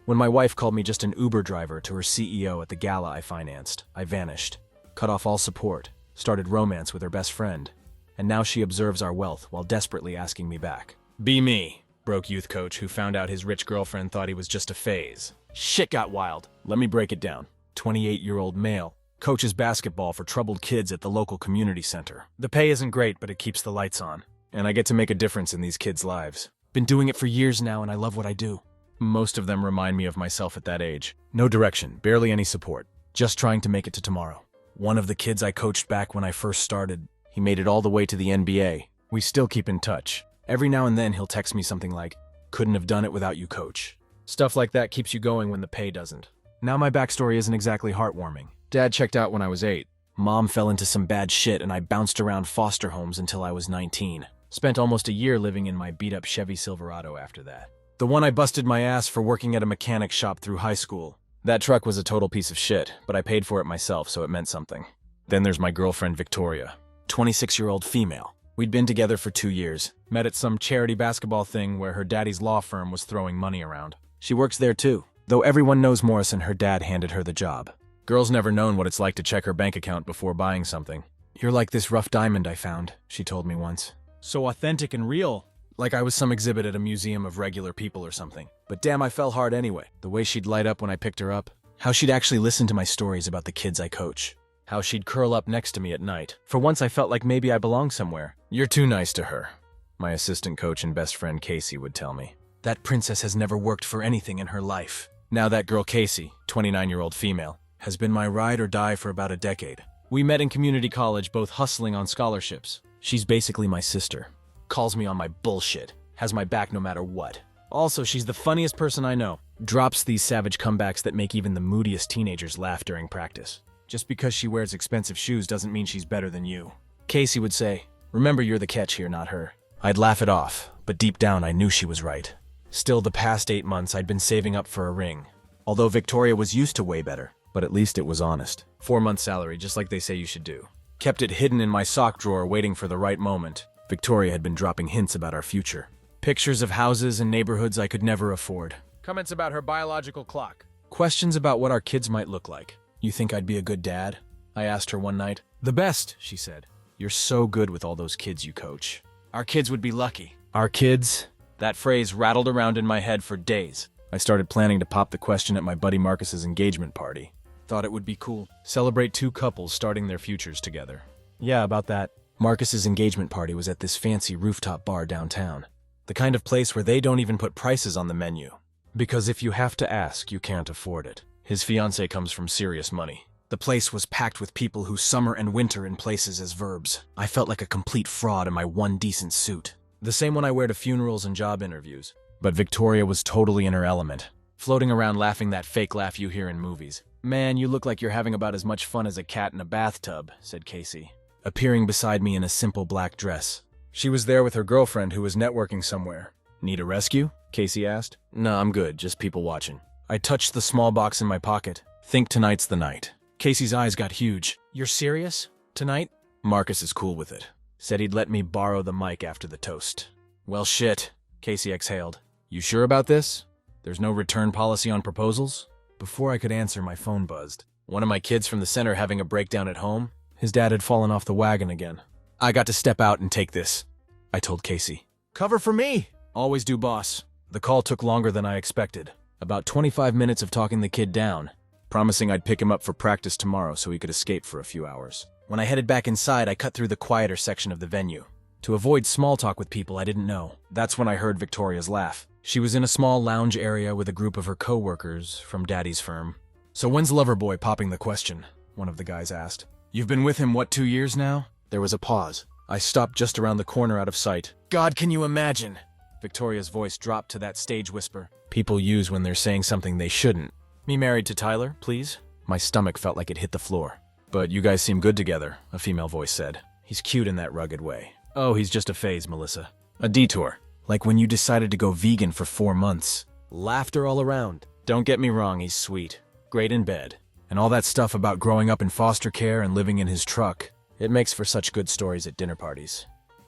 When my wife called me just an Uber driver to her CEO at the gala I financed, I vanished, cut off all support, started romance with her best friend, and now she observes our wealth while desperately asking me back. Be me, broke youth coach who found out his rich girlfriend thought he was just a phase. Shit got wild. Let me break it down. 28-year-old male, coaches basketball for troubled kids at the local community center. The pay isn't great, but it keeps the lights on, and I get to make a difference in these kids' lives. Been doing it for years now, and I love what I do. Most of them remind me of myself at that age. No direction, barely any support, just trying to make it to tomorrow. One of the kids I coached back when I first started, he made it all the way to the NBA. We still keep in touch. Every now and then he'll text me something like, "Couldn't have done it without you, coach." Stuff like that keeps you going when the pay doesn't. Now my backstory isn't exactly heartwarming. Dad checked out when I was 8. Mom fell into some bad shit and I bounced around foster homes until I was 19. Spent almost a year living in my beat-up Chevy Silverado after that. The one I busted my ass for working at a mechanic shop through high school. That truck was a total piece of shit, but I paid for it myself, so it meant something. Then there's my girlfriend Victoria, 26-year-old female. We'd been together for 2 years, met at some charity basketball thing where her daddy's law firm was throwing money around. She works there too, though everyone knows Morrison, her dad handed her the job. Girl's never known what it's like to check her bank account before buying something. "You're like this rough diamond I found," she told me once. So authentic and real. Like I was some exhibit at a museum of regular people or something. But damn, I fell hard anyway. The way she'd light up when I picked her up. How she'd actually listen to my stories about the kids I coach. How she'd curl up next to me at night. For once I felt like maybe I belonged somewhere. "You're too nice to her," my assistant coach and best friend Casey would tell me. "That princess has never worked for anything in her life." Now that girl Casey, 29-year-old female, has been my ride or die for about a decade. We met in community college, both hustling on scholarships. She's basically my sister. Calls me on my bullshit. Has my back no matter what. Also, she's the funniest person I know. Drops these savage comebacks that make even the moodiest teenagers laugh during practice. Just because she wears expensive shoes doesn't mean she's better than you. Casey would say, "Remember, you're the catch here, not her." I'd laugh it off, but deep down I knew she was right. Still, the past 8 months I'd been saving up for a ring. Although Victoria was used to way better, but at least it was honest. 4 months salary, just like they say you should do. Kept it hidden in my sock drawer waiting for the right moment. Victoria had been dropping hints about our future. Pictures of houses and neighborhoods I could never afford. Comments about her biological clock. Questions about what our kids might look like. "You think I'd be a good dad?" I asked her one night. "The best," she said. "You're so good with all those kids you coach." Our kids would be lucky. Our kids? That phrase rattled around in my head for days. I started planning to pop the question at my buddy Marcus's engagement party. Thought it would be cool. Celebrate 2 couples starting their futures together. Yeah, about that. Marcus's engagement party was at this fancy rooftop bar downtown. The kind of place where they don't even put prices on the menu. Because if you have to ask, you can't afford it. His fiancée comes from serious money. The place was packed with people who summer and winter in places as verbs. I felt like a complete fraud in my one decent suit. The same one I wear to funerals and job interviews. But Victoria was totally in her element. Floating around laughing that fake laugh you hear in movies. "Man, you look like you're having about as much fun as a cat in a bathtub," said Casey, appearing beside me in a simple black dress. She was there with her girlfriend who was networking somewhere. "Need a rescue?" Casey asked. "No, I'm good, just people watching." I touched the small box in my pocket. "Think tonight's the night." Casey's eyes got huge. "You're serious? Tonight?" "Marcus is cool with it. Said he'd let me borrow the mic after the toast." "Well, shit," Casey exhaled. "You sure about this? There's no return policy on proposals?" Before I could answer, my phone buzzed. One of my kids from the center having a breakdown at home. His dad had fallen off the wagon again. "I got to step out and take this," I told Casey. "Cover for me!" "Always do, boss." The call took longer than I expected. About 25 minutes of talking the kid down, promising I'd pick him up for practice tomorrow so he could escape for a few hours. When I headed back inside, I cut through the quieter section of the venue. To avoid small talk with people I didn't know. That's when I heard Victoria's laugh. She was in a small lounge area with a group of her co-workers from Daddy's firm. "So when's Loverboy popping the question?" one of the guys asked. "You've been with him, what, 2 years now?" There was a pause. I stopped just around the corner out of sight. "God, can you imagine?" Victoria's voice dropped to that stage whisper people use when they're saying something they shouldn't. "Me married to Tyler, please?" My stomach felt like it hit the floor. "But you guys seem good together," a female voice said. "He's cute in that rugged way." "Oh, he's just a phase, Melissa. A detour. Like when you decided to go vegan for 4 months." Laughter all around. Don't get me wrong, he's sweet. Great in bed. And all that stuff about growing up in foster care and living in his truck. It makes for such good stories at dinner parties.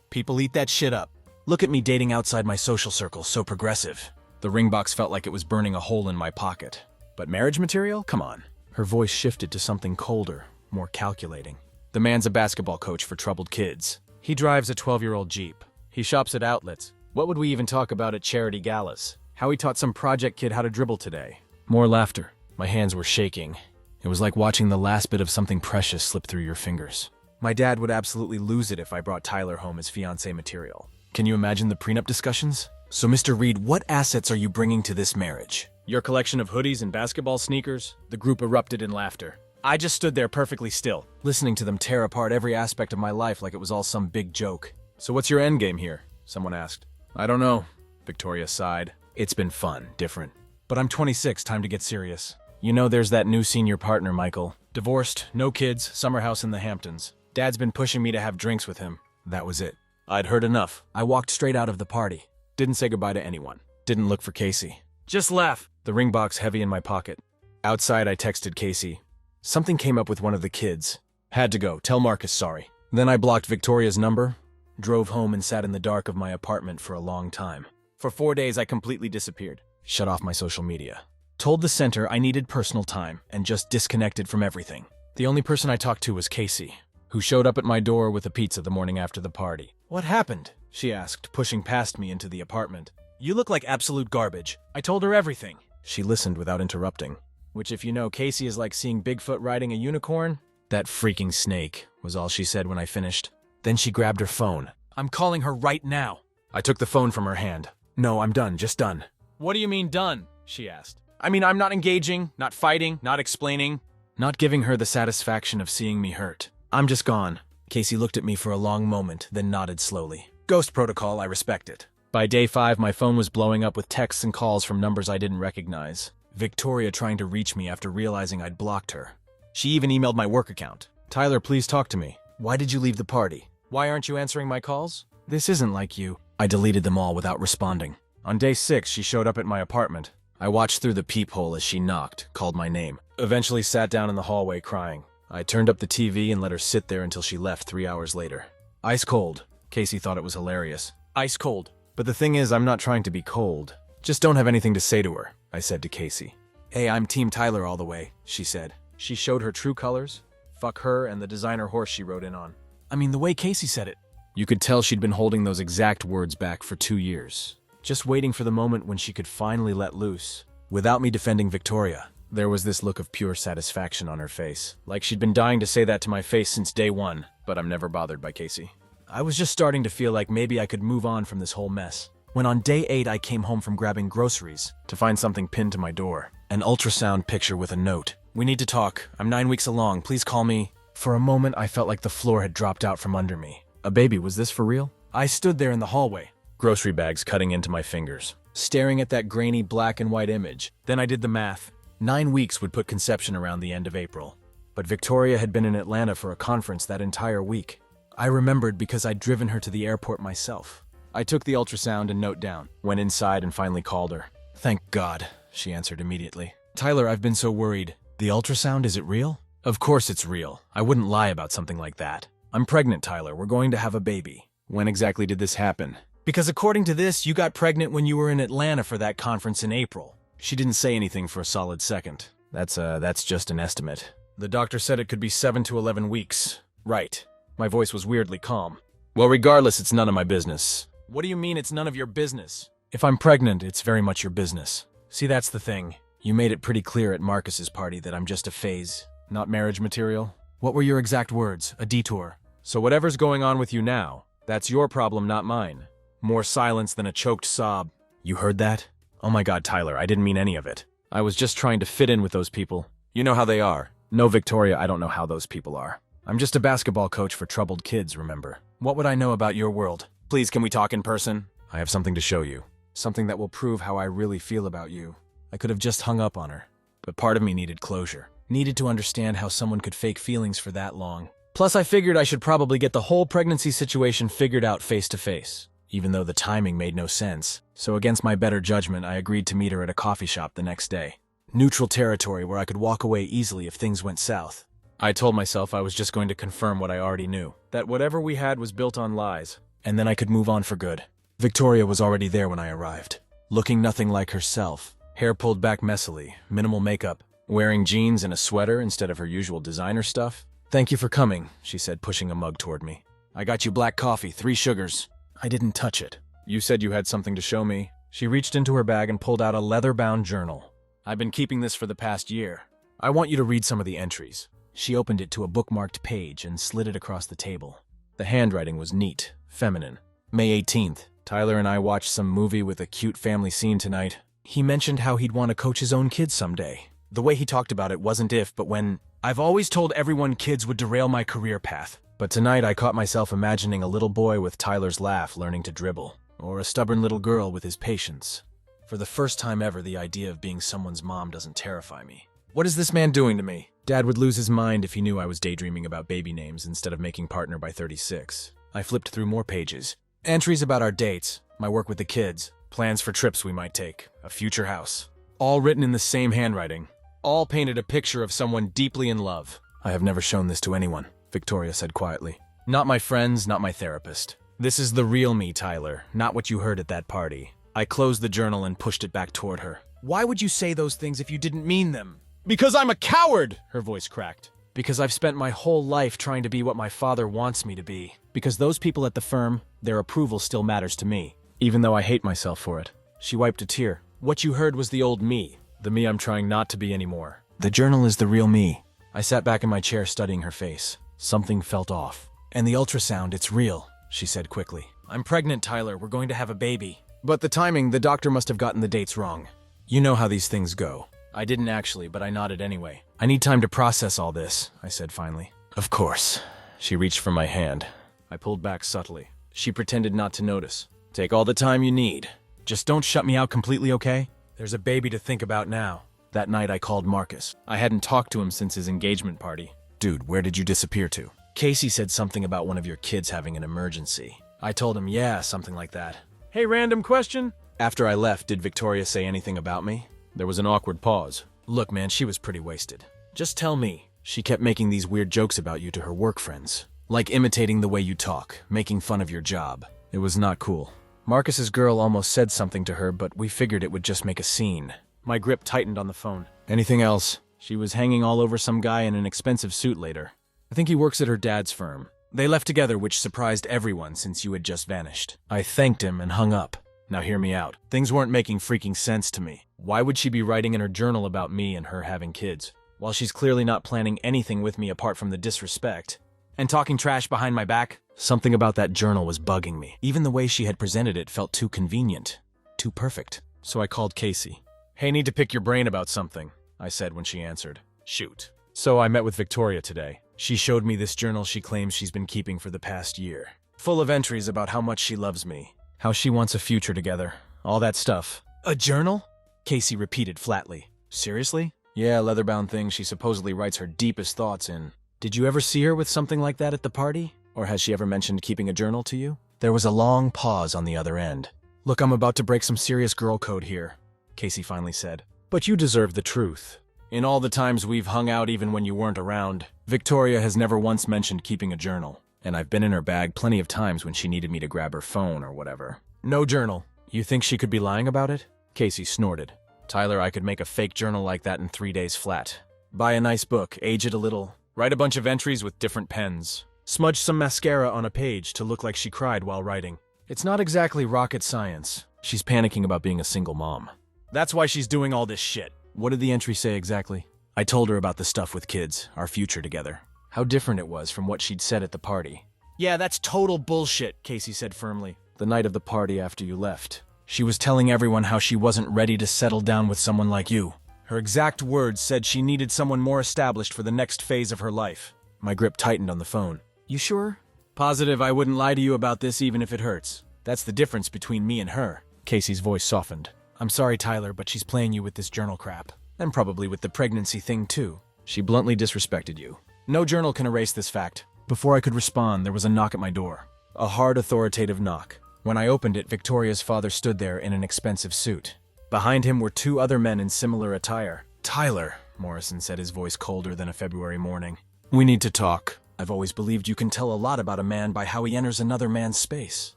People eat that shit up. Look at me dating outside my social circle, so progressive. The ring box felt like it was burning a hole in my pocket. But marriage material? Come on. Her voice shifted to something colder, more calculating. The man's a basketball coach for troubled kids. He drives a 12-year-old Jeep. He shops at outlets. What would we even talk about at charity galas? How he taught some project kid how to dribble today. More laughter. My hands were shaking. It was like watching the last bit of something precious slip through your fingers. My dad would absolutely lose it if I brought Tyler home as fiancé material. Can you imagine the prenup discussions? So Mr. Reed, what assets are you bringing to this marriage? Your collection of hoodies and basketball sneakers? The group erupted in laughter. I just stood there perfectly still, listening to them tear apart every aspect of my life like it was all some big joke. So what's your endgame here? Someone asked. I don't know. Victoria sighed. It's been fun, different. But I'm 26, time to get serious. You know there's that new senior partner, Michael. Divorced, no kids, summer house in the Hamptons. Dad's been pushing me to have drinks with him. That was it. I'd heard enough. I walked straight out of the party. Didn't say goodbye to anyone. Didn't look for Casey. Just laugh. The ring box heavy in my pocket. Outside, I texted Casey. Something came up with one of the kids. Had to go. Tell Marcus sorry. Then I blocked Victoria's number, drove home and sat in the dark of my apartment for a long time. For 4 days, I completely disappeared. Shut off my social media. Told the center I needed personal time and just disconnected from everything. The only person I talked to was Casey, who showed up at my door with a pizza the morning after the party. What happened? She asked, pushing past me into the apartment. You look like absolute garbage. I told her everything. She listened without interrupting. Which, if you know Casey is like seeing Bigfoot riding a unicorn, that freaking snake, was all she said when I finished. Then she grabbed her phone. I'm calling her right now. I took the phone from her hand. No, I'm done, just done. What do you mean done? She asked. I mean, I'm not engaging, not fighting, not explaining, not giving her the satisfaction of seeing me hurt. I'm just gone. Casey looked at me for a long moment, then nodded slowly. Ghost protocol, I respect it. By day 5, my phone was blowing up with texts and calls from numbers I didn't recognize. Victoria trying to reach me after realizing I'd blocked her. She even emailed my work account. Tyler, please talk to me. Why did you leave the party? Why aren't you answering my calls? This isn't like you. I deleted them all without responding. On day 6, she showed up at my apartment. I watched through the peephole as she knocked, called my name. Eventually sat down in the hallway crying. I turned up the TV and let her sit there until she left 3 hours later. Ice cold. Casey thought it was hilarious. Ice cold. But the thing is, I'm not trying to be cold. Just don't have anything to say to her, I said to Casey. Hey, I'm Team Tyler all the way, she said. She showed her true colors. Fuck her and the designer horse she rode in on. I mean, the way Casey said it. You could tell she'd been holding those exact words back for 2 years. Just waiting for the moment when she could finally let loose. Without me defending Victoria, there was this look of pure satisfaction on her face. Like she'd been dying to say that to my face since day 1, but I'm never bothered by Casey. I was just starting to feel like maybe I could move on from this whole mess. When on day 8 I came home from grabbing groceries to find something pinned to my door. An ultrasound picture with a note. We need to talk. I'm 9 weeks along. Please call me. For a moment, I felt like the floor had dropped out from under me. A baby, was this for real? I stood there in the hallway, grocery bags cutting into my fingers, staring at that grainy black and white image. Then I did the math. 9 weeks would put conception around the end of April. But Victoria had been in Atlanta for a conference that entire week. I remembered because I'd driven her to the airport myself. I took the ultrasound and note down, went inside and finally called her. Thank God, she answered immediately. Tyler, I've been so worried. The ultrasound, is it real? Of course it's real. I wouldn't lie about something like that. I'm pregnant, Tyler. We're going to have a baby. When exactly did this happen? Because according to this, you got pregnant when you were in Atlanta for that conference in April. She didn't say anything for a solid second. That's just an estimate. The doctor said it could be 7 to 11 weeks. Right. My voice was weirdly calm. Well, regardless, it's none of my business. What do you mean it's none of your business? If I'm pregnant, it's very much your business. See, that's the thing. You made it pretty clear at Marcus's party that I'm just a phase, not marriage material. What were your exact words? A detour. So whatever's going on with you now, that's your problem, not mine. More silence than a choked sob. You heard that? Oh my God, Tyler, I didn't mean any of it. I was just trying to fit in with those people. You know how they are. No, Victoria, I don't know how those people are. I'm just a basketball coach for troubled kids, remember? What would I know about your world? Please, can we talk in person? I have something to show you. Something that will prove how I really feel about you. I could have just hung up on her, but part of me needed closure. Needed to understand how someone could fake feelings for that long. Plus, I figured I should probably get the whole pregnancy situation figured out face to face, even though the timing made no sense. So against my better judgment, I agreed to meet her at a coffee shop the next day. Neutral territory where I could walk away easily if things went south. I told myself I was just going to confirm what I already knew, that whatever we had was built on lies, and then I could move on for good. Victoria was already there when I arrived. looking nothing like herself. Hair pulled back messily, minimal makeup, wearing jeans and a sweater instead of her usual designer stuff. "Thank you for coming," she said, pushing a mug toward me. "I got you black coffee, 3 sugars. I didn't touch it. You said you had something to show me." She reached into her bag and pulled out a leather-bound journal. "I've been keeping this for the past year. I want you to read some of the entries." She opened it to a bookmarked page and slid it across the table. The handwriting was neat, feminine. "May 18th. Tyler and I watched some movie with a cute family scene tonight. He mentioned how he'd want to coach his own kids someday. The way he talked about it wasn't if, but when. I've always told everyone kids would derail my career path. But tonight I caught myself imagining a little boy with Tyler's laugh learning to dribble, or a stubborn little girl with his patience. For the first time ever, the idea of being someone's mom doesn't terrify me. What is this man doing to me? Dad would lose his mind if he knew I was daydreaming about baby names instead of making partner by 36. I flipped through more pages. Entries about our dates, my work with the kids, plans for trips we might take, a future house. All written in the same handwriting. All painted a picture of someone deeply in love. "I have never shown this to anyone," Victoria said quietly. "Not my friends, not my therapist. This is the real me, Tyler, not what you heard at that party." I closed the journal and pushed it back toward her. "Why would you say those things if you didn't mean them?" "Because I'm a coward!" Her voice cracked. "Because I've spent my whole life trying to be what my father wants me to be. Because those people at the firm, their approval still matters to me, even though I hate myself for it." She wiped a tear. "What you heard was the old me, the me I'm trying not to be anymore. The journal is the real me." I sat back in my chair studying her face. Something felt off. "And the ultrasound, it's real," she said quickly. "I'm pregnant, Tyler. We're going to have a baby. But the timing, the doctor must have gotten the dates wrong. You know how these things go." I didn't actually, but I nodded anyway. "I need time to process all this," I said finally. "Of course." She reached for my hand. I pulled back subtly. She pretended not to notice. "Take all the time you need. Just don't shut me out completely, okay? There's a baby to think about now." That night I called Marcus. I hadn't talked to him since his engagement party. "Dude, where did you disappear to?" "Casey said something about one of your kids having an emergency." I told him, yeah, something like that. "Hey, random question." After I left, did Victoria say anything about me? There was an awkward pause. "Look, man, she was pretty wasted. Just tell me." She kept making these weird jokes about you to her work friends. Like imitating the way you talk, making fun of your job. It was not cool. Marcus's girl almost said something to her, but we figured it would just make a scene. My grip tightened on the phone. "Anything else?" She was hanging all over some guy in an expensive suit later. "I think he works at her dad's firm. They left together, which surprised everyone since you had just vanished." I thanked him and hung up. Now hear me out. Things weren't making freaking sense to me. Why would she be writing in her journal about me and her having kids? While she's clearly not planning anything with me apart from the disrespect. And talking trash behind my back? Something about that journal was bugging me. Even the way she had presented it felt too convenient. Too perfect. So I called Casey. "Hey, need to pick your brain about something," I said when she answered. "Shoot." "So I met with Victoria today. She showed me this journal she claims she's been keeping for the past year. Full of entries about how much she loves me. How she wants a future together. All that stuff." "A journal?" Casey repeated flatly. "Seriously?" "Yeah, leather-bound thing she supposedly writes her deepest thoughts in." "Did you ever see her with something like that at the party? Or has she ever mentioned keeping a journal to you?" There was a long pause on the other end. "Look, I'm about to break some serious girl code here," Casey finally said. "But you deserve the truth. In all the times we've hung out even when you weren't around, Victoria has never once mentioned keeping a journal. And I've been in her bag plenty of times when she needed me to grab her phone or whatever. No journal. You think she could be lying about it?" Casey snorted. "Tyler, I could make a fake journal like that in 3 days flat. Buy a nice book, age it a little, write a bunch of entries with different pens. Smudge some mascara on a page to look like she cried while writing. It's not exactly rocket science. She's panicking about being a single mom. That's why she's doing all this shit." "What did the entry say exactly?" I told her about the stuff with kids, our future together. How different it was from what she'd said at the party. "Yeah, that's total bullshit," Casey said firmly. "The night of the party after you left. She was telling everyone how she wasn't ready to settle down with someone like you. Her exact words said she needed someone more established for the next phase of her life." My grip tightened on the phone. "You sure?" "Positive I wouldn't lie to you about this even if it hurts. That's the difference between me and her." Casey's voice softened. "I'm sorry, Tyler, but she's playing you with this journal crap. And probably with the pregnancy thing, too. She bluntly disrespected you. No journal can erase this fact." Before I could respond, there was a knock at my door. A hard, authoritative knock. When I opened it, Victoria's father stood there in an expensive suit. Behind him were 2 other men in similar attire. "Tyler," Morrison said, his voice colder than a February morning. "We need to talk. I've always believed you can tell a lot about a man by how he enters another man's space."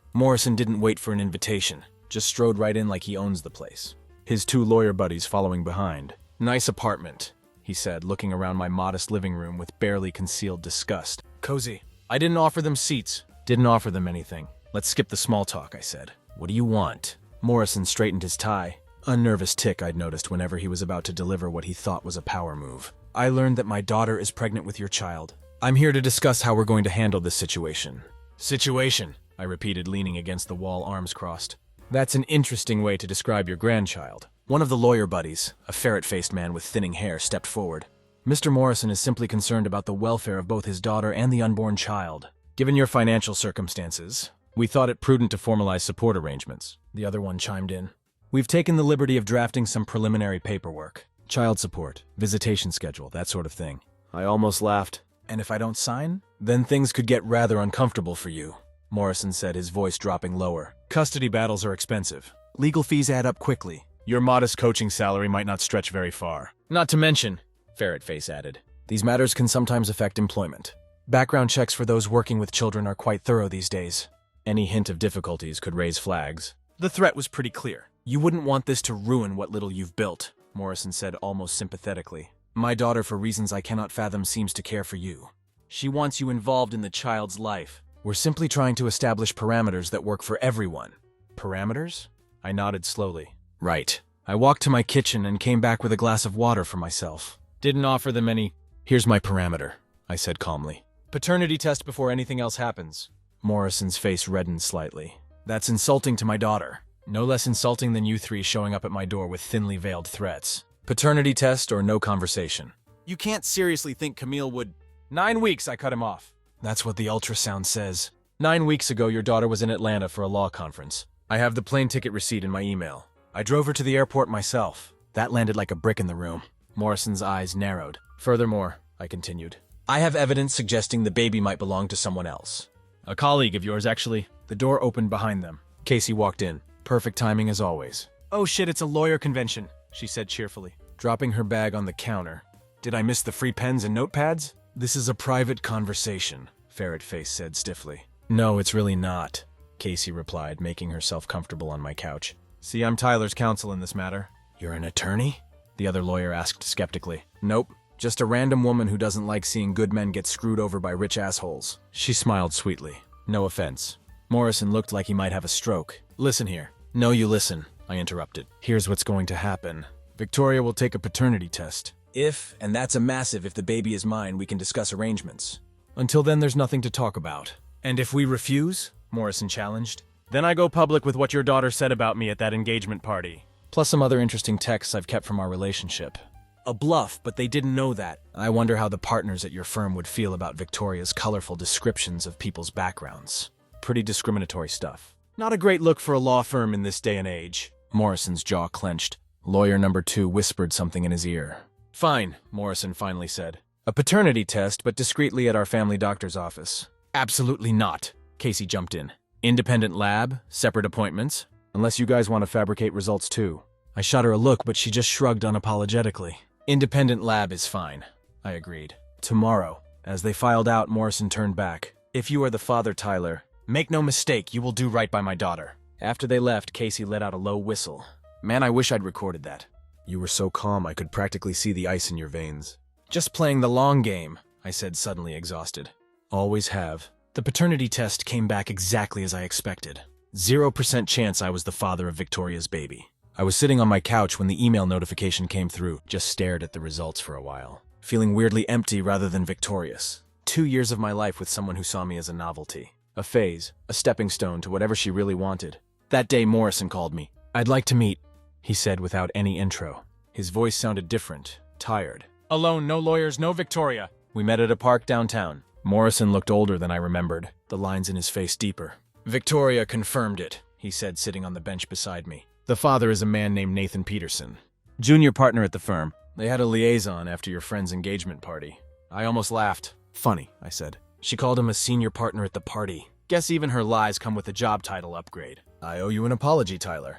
Morrison didn't wait for an invitation. just strode right in like he owns the place. His two lawyer buddies following behind. "Nice apartment," he said, looking around my modest living room with barely concealed disgust. "Cozy. I didn't offer them seats. Didn't offer them anything. Let's skip the small talk," I said. "What do you want?" Morrison straightened his tie, a nervous tick I'd noticed whenever he was about to deliver what he thought was a power move. "I learned that my daughter is pregnant with your child. I'm here to discuss how we're going to handle this situation." "Situation," I repeated, leaning against the wall, arms crossed. "That's an interesting way to describe your grandchild." One of the lawyer buddies, a ferret-faced man with thinning hair, stepped forward. "Mr. Morrison is simply concerned about the welfare of both his daughter and the unborn child. Given your financial circumstances, we thought it prudent to formalize support arrangements." The other one chimed in. "We've taken the liberty of drafting some preliminary paperwork. Child support, visitation schedule, that sort of thing." I almost laughed. "And if I don't sign? Then things could get rather uncomfortable for you," Morrison said, his voice dropping lower. "Custody battles are expensive. Legal fees add up quickly. Your modest coaching salary might not stretch very far. Not to mention," Ferretface added, "these matters can sometimes affect employment. Background checks for those working with children are quite thorough these days. Any hint of difficulties could raise flags." The threat was pretty clear. "You wouldn't want this to ruin what little you've built," Morrison said almost sympathetically. "My daughter, for reasons I cannot fathom, seems to care for you. She wants you involved in the child's life. We're simply trying to establish parameters that work for everyone." "Parameters?" I nodded slowly. "Right." I walked to my kitchen and came back with a glass of water for myself. "Didn't offer them any—" "Here's my parameter," I said calmly. "Paternity test before anything else happens." Morrison's face reddened slightly. "That's insulting to my daughter. No less insulting than you three showing up at my door with thinly veiled threats. Paternity test or no conversation." "You can't seriously think Camille would—" 9 weeks, I cut him off. "That's what the ultrasound says. 9 weeks ago, your daughter was in Atlanta for a law conference. I have the plane ticket receipt in my email. I drove her to the airport myself." That landed like a brick in the room. Morrison's eyes narrowed. "Furthermore," I continued, "I have evidence suggesting the baby might belong to someone else. A colleague of yours, actually." The door opened behind them. Casey walked in. Perfect timing as always. "Oh shit, it's a lawyer convention," she said cheerfully, dropping her bag on the counter. "Did I miss the free pens and notepads?" "This is a private conversation," Ferretface said stiffly. "No, it's really not," Casey replied, making herself comfortable on my couch. "See, I'm Tyler's counsel in this matter." "You're an attorney?" the other lawyer asked skeptically. "Nope, just a random woman who doesn't like seeing good men get screwed over by rich assholes." She smiled sweetly. "No offense." Morrison looked like he might have a stroke. "Listen here." "No, you listen," I interrupted. "Here's what's going to happen. Victoria will take a paternity test. If, and that's a massive if the baby is mine, we can discuss arrangements. Until then, there's nothing to talk about." "And if we refuse?" Morrison challenged. "Then I go public with what your daughter said about me at that engagement party. Plus some other interesting texts I've kept from our relationship." A bluff, but they didn't know that. "I wonder how the partners at your firm would feel about Victoria's colorful descriptions of people's backgrounds. Pretty discriminatory stuff. Not a great look for a law firm in this day and age." Morrison's jaw clenched. Lawyer number 2 whispered something in his ear. "Fine," Morrison finally said. "A paternity test, but discreetly at our family doctor's office." "Absolutely not," Casey jumped in. "Independent lab, separate appointments, unless you guys want to fabricate results too." I shot her a look, but she just shrugged unapologetically. "Independent lab is fine," I agreed. "Tomorrow." As they filed out, Morrison turned back. "If you are the father, Tyler, make no mistake, you will do right by my daughter." After they left, Casey let out a low whistle. Man, I wish I'd recorded that. "You were so calm I could practically see the ice in your veins." "Just playing the long game," I said, suddenly exhausted. "Always have." The paternity test came back exactly as I expected. 0% chance I was the father of Victoria's baby. I was sitting on my couch when the email notification came through, just stared at the results for a while, feeling weirdly empty rather than victorious. 2 years of my life with someone who saw me as a novelty. A phase, a stepping stone to whatever she really wanted. That day Morrison called me. "I'd like to meet," he said without any intro. His voice sounded different, tired. "Alone, no lawyers, no Victoria." We met at a park downtown. Morrison looked older than I remembered, the lines in his face deeper. "Victoria confirmed it," he said, sitting on the bench beside me. "The father is a man named Nathan Peterson. Junior partner at the firm. They had a liaison after your friend's engagement party." I almost laughed. "Funny," I said. "She called him a senior partner at the party. Guess even her lies come with a job title upgrade." "I owe you an apology, Tyler."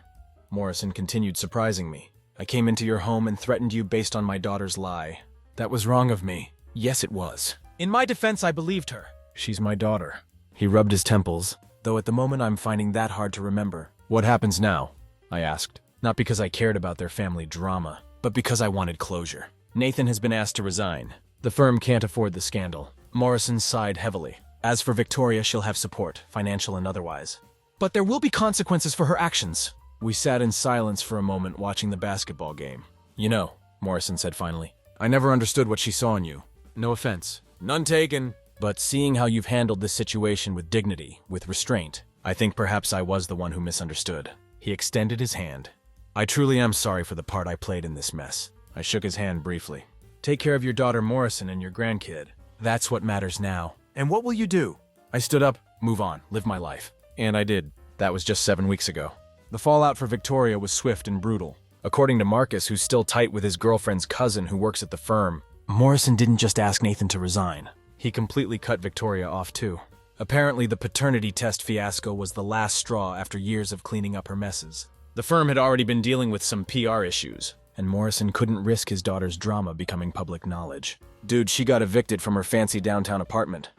Morrison continued surprising me. "I came into your home and threatened you based on my daughter's lie. That was wrong of me." "Yes, it was." "In my defense, I believed her." "She's my daughter." He rubbed his temples, though at the moment I'm finding that hard to remember. What happens now? I asked, not because I cared about their family drama, but because I wanted closure. Nathan has been asked to resign. The firm can't afford the scandal. Morrison sighed heavily. As for Victoria, she'll have support, financial and otherwise. But there will be consequences for her actions. We sat in silence for a moment watching the basketball game. You know, Morrison said finally, I never understood what she saw in you. No offense. None taken. But seeing how you've handled this situation with dignity, with restraint, I think perhaps I was the one who misunderstood. He extended his hand. I truly am sorry for the part I played in this mess. I shook his hand briefly. Take care of your daughter Morrison and your grandkid. That's what matters now. And what will you do? I stood up, move on, live my life. And I did. That was just 7 weeks ago. The fallout for Victoria was swift and brutal. According to Marcus, who's still tight with his girlfriend's cousin who works at the firm, Morrison didn't just ask Nathan to resign. He completely cut Victoria off too. Apparently, the paternity test fiasco was the last straw after years of cleaning up her messes. The firm had already been dealing with some PR issues, and Morrison couldn't risk his daughter's drama becoming public knowledge. Dude, she got evicted from her fancy downtown apartment,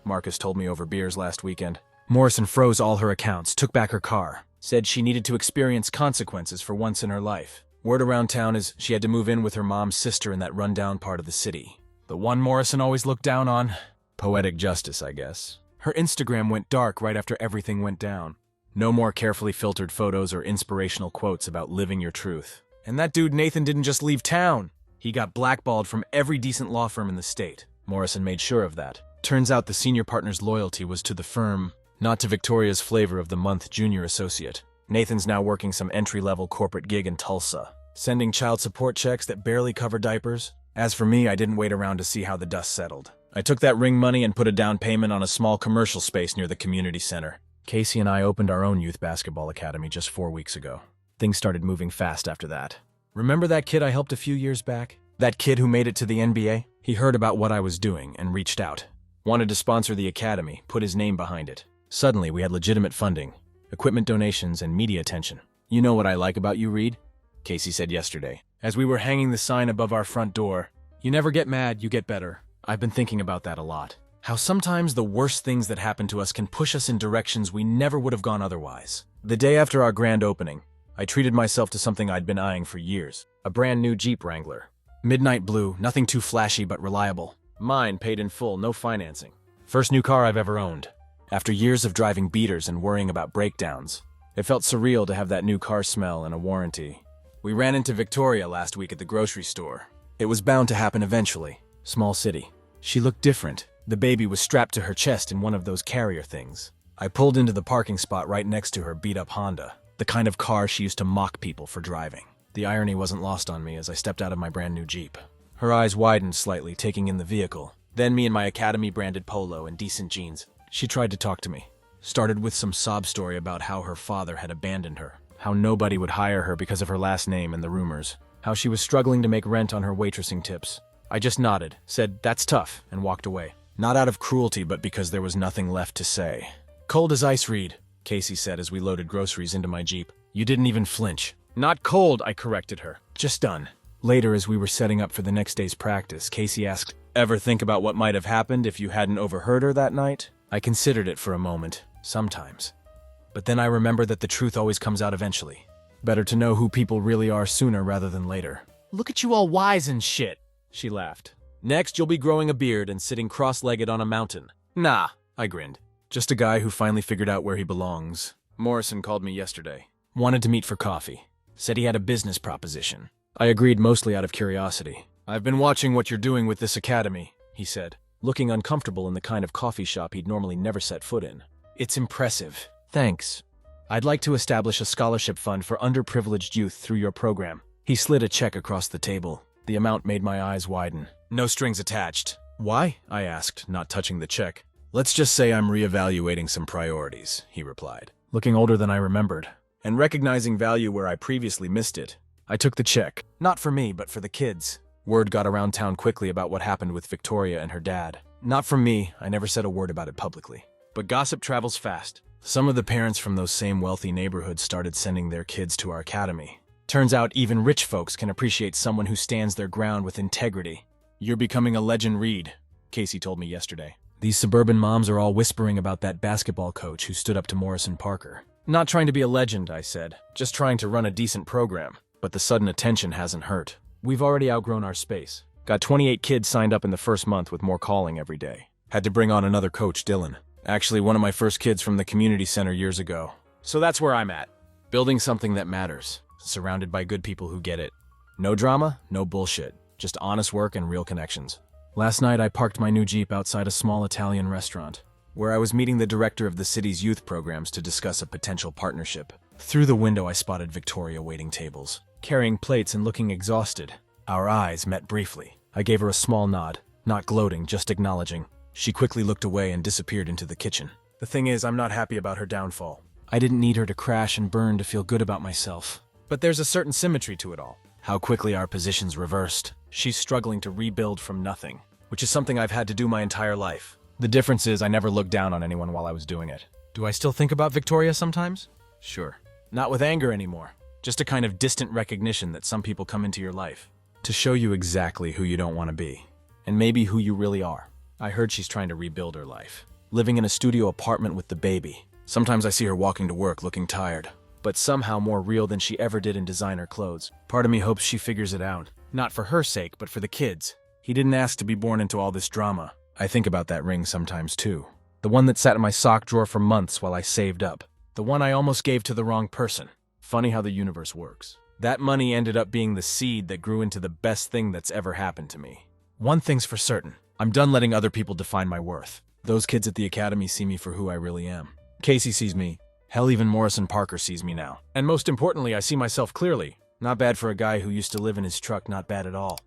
Marcus told me over beers last weekend. Morrison froze all her accounts, took back her car, said she needed to experience consequences for once in her life. Word around town is she had to move in with her mom's sister in that rundown part of the city. The one Morrison always looked down on? Poetic justice, I guess. Her Instagram went dark right after everything went down. No more carefully filtered photos or inspirational quotes about living your truth. And that dude Nathan didn't just leave town. He got blackballed from every decent law firm in the state. Morrison made sure of that. Turns out the senior partner's loyalty was to the firm, not to Victoria's flavor of the month junior associate. Nathan's now working some entry-level corporate gig in Tulsa, sending child support checks that barely cover diapers. As for me, I didn't wait around to see how the dust settled. I took that ring money and put a down payment on a small commercial space near the community center. Casey and I opened our own youth basketball academy just 4 weeks ago. Things started moving fast after that. Remember that kid I helped a few years back? That kid who made it to the NBA? He heard about what I was doing and reached out. Wanted to sponsor the academy, put his name behind it. Suddenly, we had legitimate funding, equipment donations, and media attention. You know what I like about you, Reed? Casey said yesterday, as we were hanging the sign above our front door. You never get mad, you get better. I've been thinking about that a lot. How sometimes the worst things that happen to us can push us in directions we never would have gone otherwise. The day after our grand opening, I treated myself to something I'd been eyeing for years. A brand new Jeep Wrangler. Midnight blue, nothing too flashy but reliable. Mine, paid in full, no financing. First new car I've ever owned. After years of driving beaters and worrying about breakdowns, it felt surreal to have that new car smell and a warranty. We ran into Victoria last week at the grocery store. It was bound to happen eventually. Small city. She looked different. The baby was strapped to her chest in one of those carrier things. I pulled into the parking spot right next to her beat-up Honda, the kind of car she used to mock people for driving. The irony wasn't lost on me as I stepped out of my brand new Jeep. Her eyes widened slightly, taking in the vehicle. Then me in my Academy-branded polo and decent jeans. She tried to talk to me. Started with some sob story about how her father had abandoned her, how nobody would hire her because of her last name and the rumors, how she was struggling to make rent on her waitressing tips. I just nodded, said, "That's tough," and walked away. Not out of cruelty, but because there was nothing left to say. "Cold as ice, Reed," Casey said as we loaded groceries into my Jeep. "You didn't even flinch." "Not cold," I corrected her. "Just done." Later, as we were setting up for the next day's practice, Casey asked, "Ever think about what might have happened if you hadn't overheard her that night?" I considered it for a moment, sometimes. But then I remembered that the truth always comes out eventually. Better to know who people really are sooner rather than later. "Look at you all wise and shit," she laughed. "Next, you'll be growing a beard and sitting cross-legged on a mountain." "Nah," I grinned. "Just a guy who finally figured out where he belongs." Morrison called me yesterday. Wanted to meet for coffee. Said he had a business proposition. I agreed mostly out of curiosity. "I've been watching what you're doing with this academy," he said, looking uncomfortable in the kind of coffee shop he'd normally never set foot in. "It's impressive." "Thanks. I'd like to establish a scholarship fund for underprivileged youth through your program." He slid a check across the table. The amount made my eyes widen. "No strings attached." "Why?" I asked, not touching the check. "Let's just say I'm reevaluating some priorities," he replied, looking older than I remembered, and recognizing value where I previously missed it. I took the check. Not for me, but for the kids. Word got around town quickly about what happened with Victoria and her dad. Not from me, I never said a word about it publicly. But gossip travels fast. Some of the parents from those same wealthy neighborhoods started sending their kids to our academy. Turns out even rich folks can appreciate someone who stands their ground with integrity. "You're becoming a legend, Reed," Casey told me yesterday. "These suburban moms are all whispering about that basketball coach who stood up to Morrison Parker. Not trying to be a legend, I said. Just trying to run a decent program. But the sudden attention hasn't hurt. We've already outgrown our space. Got 28 kids signed up in the first month with more calling every day. Had to bring on another coach, Dylan. Actually, one of my first kids from the community center years ago. So that's where I'm at. Building something that matters. Surrounded by good people who get it. No drama, no bullshit. Just honest work and real connections. Last night, I parked my new Jeep outside a small Italian restaurant, where I was meeting the director of the city's youth programs to discuss a potential partnership. Through the window, I spotted Victoria waiting tables, carrying plates and looking exhausted. Our eyes met briefly. I gave her a small nod, not gloating, just acknowledging. She quickly looked away and disappeared into the kitchen. The thing is, I'm not happy about her downfall. I didn't need her to crash and burn to feel good about myself. But there's a certain symmetry to it all. How quickly our positions reversed. She's struggling to rebuild from nothing, which is something I've had to do my entire life. The difference is I never looked down on anyone while I was doing it. Do I still think about Victoria sometimes? Sure. Not with anger anymore. Just a kind of distant recognition that some people come into your life to show you exactly who you don't want to be, and maybe who you really are. I heard she's trying to rebuild her life, living in a studio apartment with the baby. Sometimes I see her walking to work looking tired, but somehow more real than she ever did in designer clothes. Part of me hopes she figures it out. Not for her sake, but for the kids. He didn't ask to be born into all this drama. I think about that ring sometimes too. The one that sat in my sock drawer for months while I saved up. The one I almost gave to the wrong person. Funny how the universe works. That money ended up being the seed that grew into the best thing that's ever happened to me. One thing's for certain. I'm done letting other people define my worth. Those kids at the academy see me for who I really am. Casey sees me. Hell, even Morrison Parker sees me now. And most importantly, I see myself clearly. Not bad for a guy who used to live in his truck, not bad at all.